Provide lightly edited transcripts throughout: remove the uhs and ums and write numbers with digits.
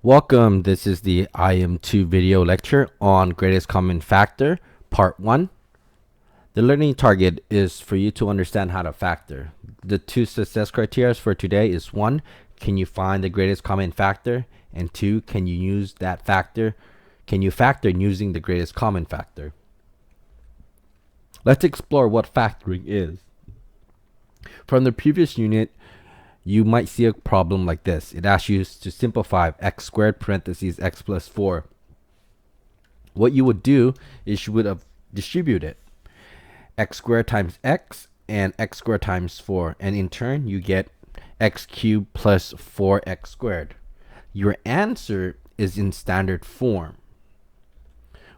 Welcome, this is the IM2 video lecture on greatest common factor, part 1. The learning target is for you to understand how to factor. The two success criteria for today is 1, can you find the greatest common factor? And 2, can you use that factor? Can you factor using the greatest common factor? Let's explore what factoring is. From the previous unit, you might see a problem like this. It asks you to simplify x squared parentheses x plus 4. What you would do is you would distribute it. X squared times x and x squared times 4. And in turn, you get x cubed plus 4x squared. Your answer is in standard form.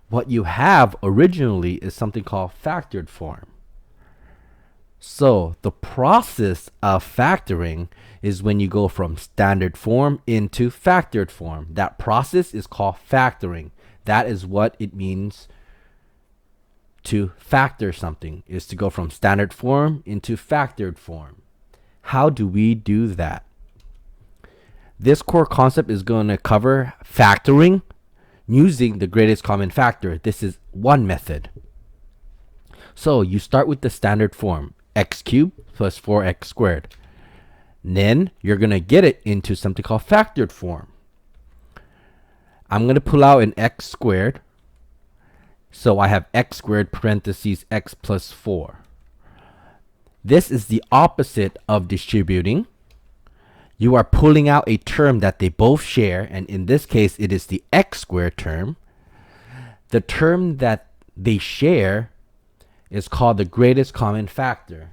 What you have originally is something called factored form. So the process of factoring is when you go from standard form into factored form. That process is called factoring. That is what it means to factor something, is to go from standard form into factored form. How do we do that? This core concept is going to cover factoring using the greatest common factor. This is one method. So you start with the standard form, x cubed plus 4x squared. Then you're going to get it into something called factored form. I'm going to pull out an x squared. So I have x squared parentheses x plus 4. This is the opposite of distributing. You are pulling out a term that they both share, and in this case it is the x squared term. The term that they share is called the greatest common factor.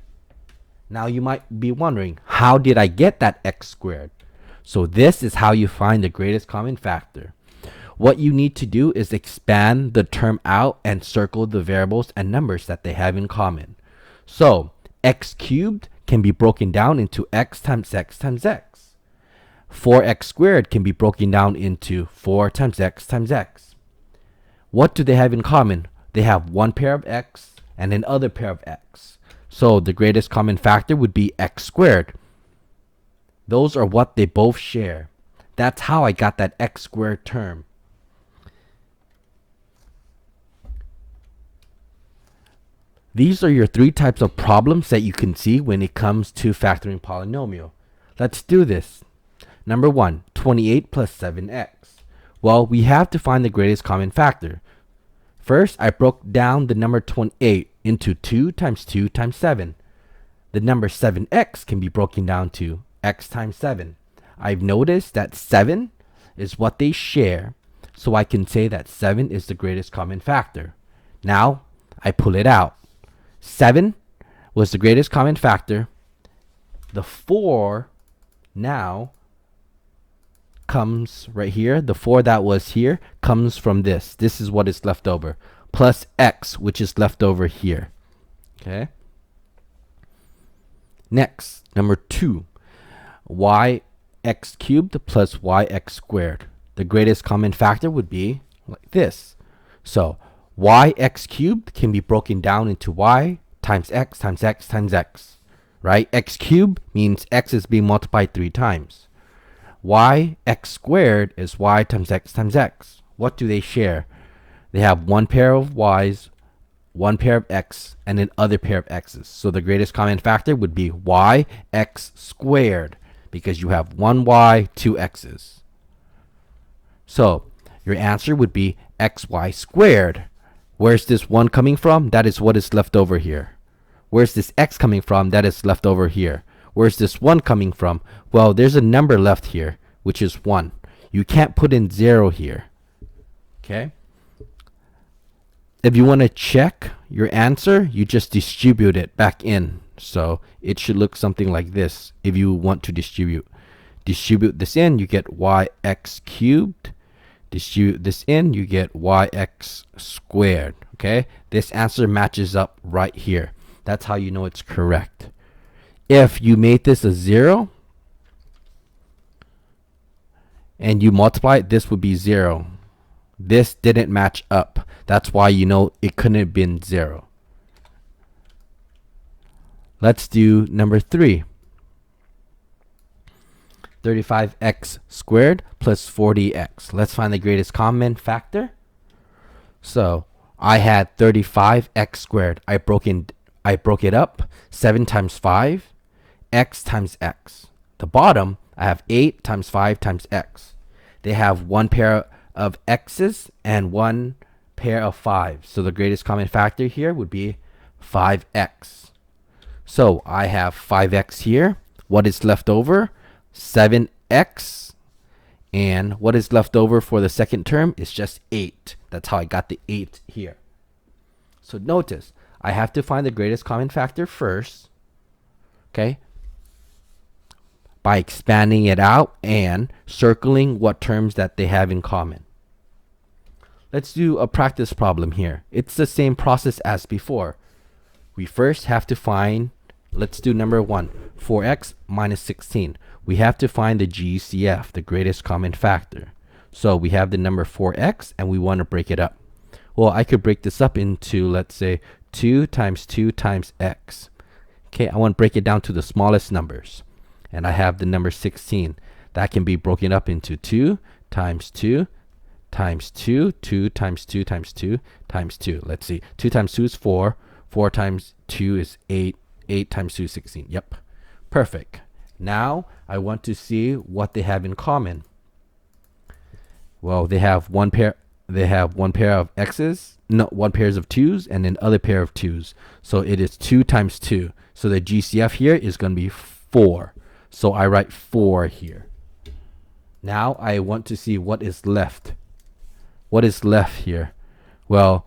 Now you might be wondering, how did I get that x squared? So this is how you find the greatest common factor. What you need to do is expand the term out and circle the variables and numbers that they have in common. So x cubed can be broken down into x times x times x. 4x squared can be broken down into 4 times x times x. What do they have in common? They have one pair of x and another pair of x. So the greatest common factor would be x squared. Those are what they both share. That's how I got that x squared term. These are your three types of problems that you can see when it comes to factoring polynomial. Let's do this. Number 1, 28 plus 7x. Well, we have to find the greatest common factor. First, I broke down the number 28 into 2 times 2 times 7. The number 7x can be broken down to x times 7. I've noticed that 7 is what they share, so I can say that 7 is the greatest common factor. Now, I pull it out. 7 was the greatest common factor. The 4 now comes right here. The 4 that was here comes from this. This is what is left over. Plus x, which is left over here. Okay. Next, number 2. Yx cubed plus yx squared. The greatest common factor would be like this. So yx cubed can be broken down into y times x times x times x. Right? X cubed means x is being multiplied 3 times. Yx squared is y times x times x. What do they share? They have one pair of y's, one pair of x, and another pair of x's. So the greatest common factor would be yx squared, because you have one y, two x's. So your answer would be xy squared. Where's this 1 coming from? That is what is left over here. Where's this x coming from? That is left over here. Where's this 1 coming from? Well, there's a number left here, which is 1. You can't put in 0 here. Okay? If you want to check your answer, you just distribute it back in. So it should look something like this if you want to distribute. Distribute this in, you get yx cubed. Distribute this in, you get yx squared. Okay? This answer matches up right here. That's how you know it's correct. If you made this a 0 and you multiply it, this would be 0. This didn't match up. That's why you know it couldn't have been 0. Let's do number 3. 35x squared plus 40x. Let's find the greatest common factor. So I had 35x squared. I broke it up. 7 times 5, x times x. The bottom, I have 8 times 5 times x. They have one pair of x's and one pair of 5s. So the greatest common factor here would be 5x. So I have 5x here. What is left over? 7x. And what is left over for the second term is just 8. That's how I got the 8 here. So notice, I have to find the greatest common factor first, okay, by expanding it out and circling what terms that they have in common. Let's do a practice problem here. It's the same process as before. We first have to find, let's do number 1, 4x minus 16. We have to find the GCF, the greatest common factor. So we have the number 4x and we want to break it up. Well, I could break this up into, let's say, 2 times 2 times x. Okay, I want to break it down to the smallest numbers. And I have the number 16. That can be broken up into 2 times 2 times 2, 2 times 2 times 2 times 2. Let's see, 2 times 2 is 4. 4 times 2 is 8. 8 times 2 is 16. Yep, perfect. Now I want to see what they have in common. Well, they have one pair of x's, no, one pairs of 2's and another pair of 2's. So it is 2 times 2. So the GCF here is going to be 4. So I write 4 here. Now I want to see what is left. What is left here? Well,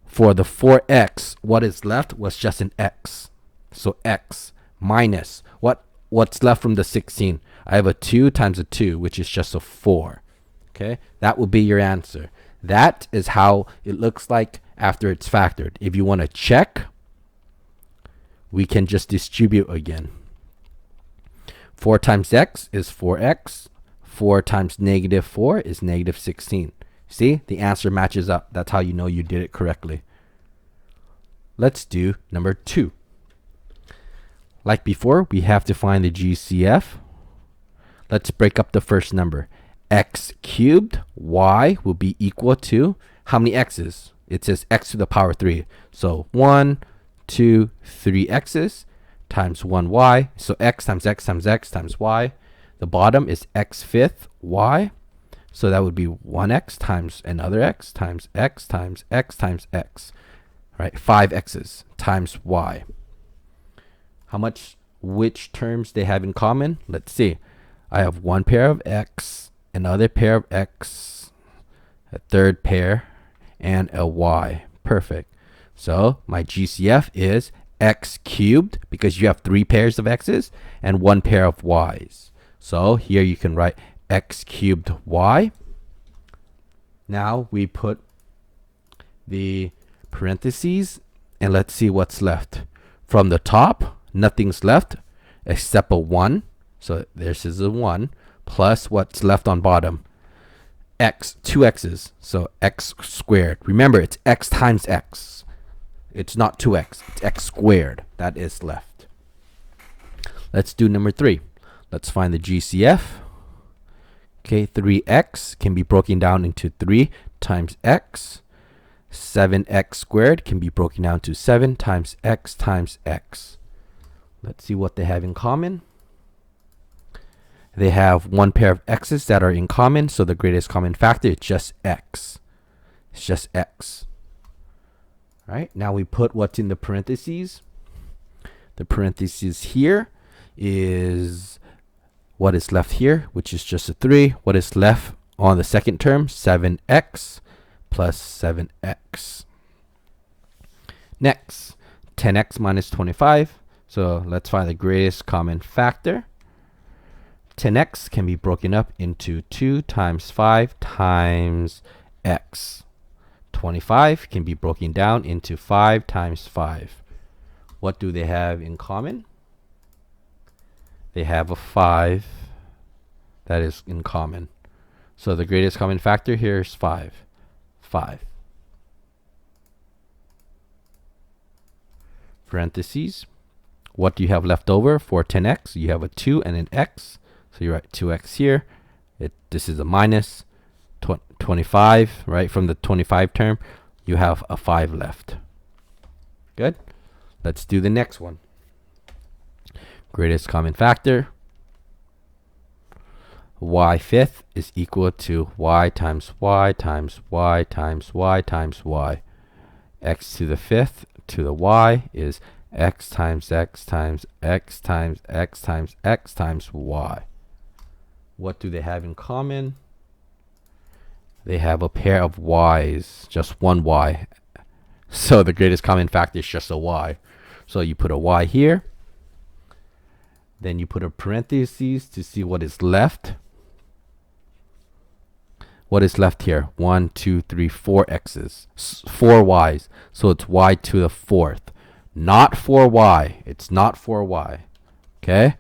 for the 4x, what is left was just an x. So x minus what's left from the 16? I have a 2 times a 2, which is just a 4. Okay, that will be your answer. That is how it looks like after it's factored. If you want to check, we can just distribute again. 4 times x is 4x. 4 times negative 4 is negative 16. See, the answer matches up. That's how you know you did it correctly. Let's do number 2. Like before, we have to find the GCF. Let's break up the first number. X cubed y will be equal to how many x's? It says x to the power 3. So 1, 2, 3 x's times 1 y. So x times x times x times y. The bottom is x fifth y. So that would be 1x times another x times x times x times x. Right, 5 x's times y. Which terms they have in common? Let's see. I have one pair of x, another pair of x, a third pair, and a y. Perfect. So my GCF is x cubed because you have 3 pairs of x's and 1 pair of y's. So here you can write x cubed y. Now we put the parentheses and let's see what's left. From the top, nothing's left except a 1. So this is a 1 plus what's left on bottom. X, 2 x's. So x squared. Remember, it's x times x. It's not 2x. It's x squared. That is left. Let's do number 3. Let's find the GCF. Okay, 3x can be broken down into 3 times x. 7x squared can be broken down to 7 times x times x. Let's see what they have in common. They have one pair of x's that are in common, so the greatest common factor is just x. It's just x. All right, now we put what's in the parentheses. The parentheses here is what is left here, which is just a 3. What is left on the second term? 7x plus 7x. Next, 10x minus 25. So let's find the greatest common factor. 10x can be broken up into 2 times 5 times x. 25 can be broken down into 5 times 5. What do they have in common? They have a 5 that is in common. So the greatest common factor here is 5. 5. Parentheses. What do you have left over for 10x? You have a 2 and an x. So you write 2x here. This is a minus 25, right? From the 25 term, you have a 5 left. Good. Let's do the next one. Greatest common factor. Y fifth is equal to y times y times y times y times y. X to the fifth to the y is x times x times x times x times x times y. What do they have in common? They have a pair of y's, just one y. So the greatest common factor is just a y. So you put a y here. Then you put a parentheses to see what is left. What is left here? 1, 2, 3, 4 x's. 4 y's. So it's y to the fourth. Not 4y. It's not 4y. Okay?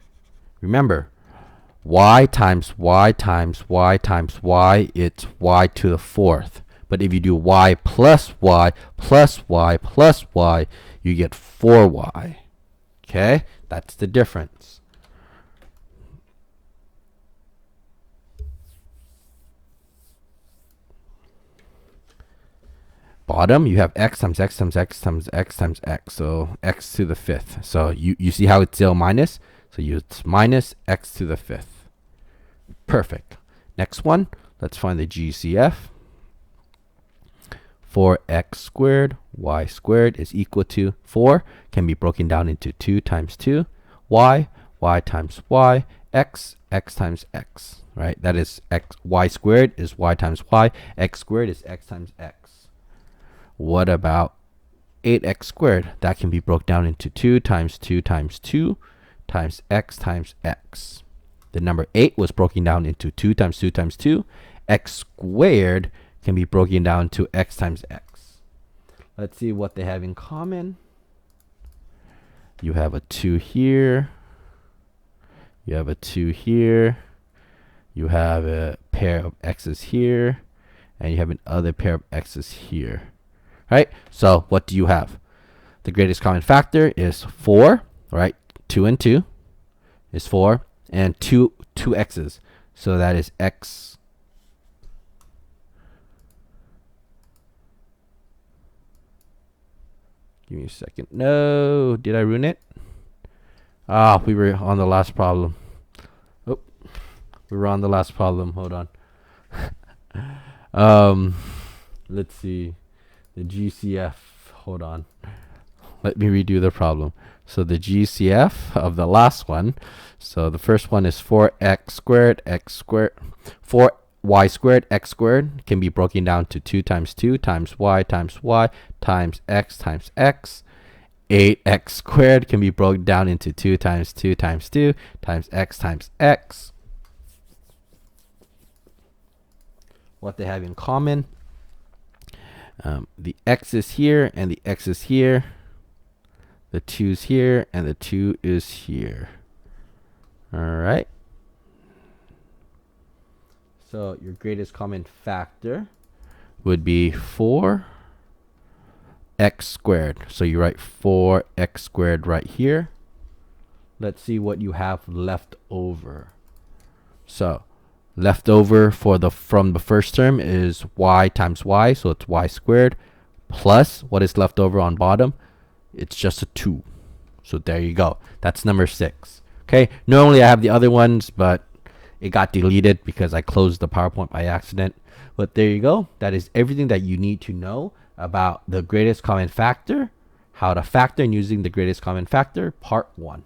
Remember, y times y times y times y, it's y to the fourth. But if you do y plus y plus y plus y, you get 4y. Okay? That's the difference. Bottom, you have x times x times x times x times x. So x to the fifth. So you see how it's still minus? So it's minus x to the fifth. Perfect. Next one, let's find the GCF. 4x squared y squared is equal to 4. Can be broken down into 2 times 2. Y times y, x times x. Right? That is x. Y squared is y times y. X squared is x times x. What about 8x squared? That can be broken down into 2 times 2 times 2 times x times x. The number 8 was broken down into 2 times 2 times 2. X squared can be broken down to x times x. Let's see what they have in common. You have a 2 here. You have a 2 here. You have a pair of x's here. And you have another pair of x's here. Right? So what do you have? The greatest common factor is 4, right? 2 and 2 is 4, and two x's. So that is x. Give me a second. No, did I ruin it? Ah, we were on the last problem. Oh, we were on the last problem. Hold on. Let's see. The GCF, hold on. Let me redo the problem. So the GCF of the last one, so the first one is 4y squared, x squared can be broken down to 2 times y times x. 8x squared can be broken down into 2 times 2 times x times x. What they have in common? The x is here and the x is here. The 2's here and the 2 is here. Alright. So your greatest common factor would be 4x squared. So you write 4x squared right here. Let's see what you have left over. So left over from the first term is y times y, so it's y squared, plus what is left over on bottom, it's just a 2. So there you go. That's number 6. Okay, normally I have the other ones, but it got deleted because I closed the PowerPoint by accident. But there you go. That is everything that you need to know about the greatest common factor, how to factor and using the greatest common factor, part 1.